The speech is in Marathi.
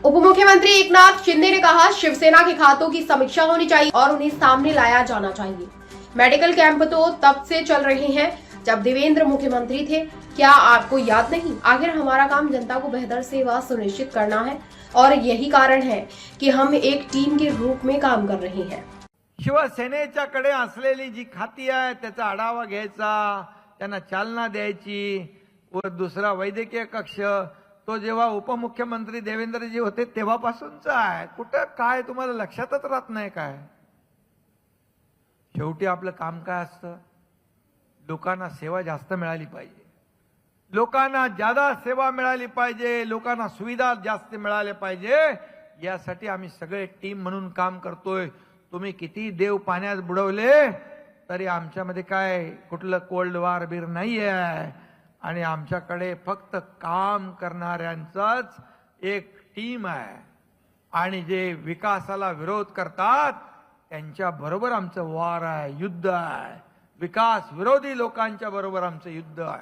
उप मुख्यमंत्री एकनाथ शिंदे ने कहा, शिवसेना के खातों की समीक्षा होनी चाहिए और उन्हें सामने लाया जाना चाहिए। मेडिकल कैंप तो तब से चल रहे हैं जब देवेंद्र मुख्यमंत्री थे। क्या आपको याद नहीं? आखिर हमारा काम जनता को बेहतर सेवा सुनिश्चित करना है और यही कारण है कि हम एक टीम के रूप में काम कर रहे हैं। शिवसेनेच्याकडे असलेली जी खाती आहे त्याचा आढावा घ्यायचा, त्यांना चालना द्यायची। व दुसरा वैद्यकीय कक्ष तो जेव्हा उपमुख्यमंत्री देवेंद्रजी होते तेव्हापासूनचा आहे। कुठं काय तुम्हाला लक्षातच राहत नाही काय? शेवटी आपलं काम काय असतं? लोकांना सेवा जास्त मिळाली पाहिजे, लोकांना ज्यादा सेवा मिळाली पाहिजे, लोकांना सुविधा जास्त मिळाल्या पाहिजे, यासाठी आम्ही सगळे टीम म्हणून काम करतोय। तुम्ही किती देव पाण्यात बुडवले तरी आमच्यामध्ये काय कुठलं कोल्ड वॉर बीर नाहीये आणि आमच्याकडे फक्त काम करणाऱ्यांचाच एक टीम आहे आणि जे विकासाला विरोध करतात त्यांच्या बरोबर आमचं वॉर आहे, युद्ध आहे। विकास विरोधी लोकांच्या बरोबर आमचं युद्ध आहे।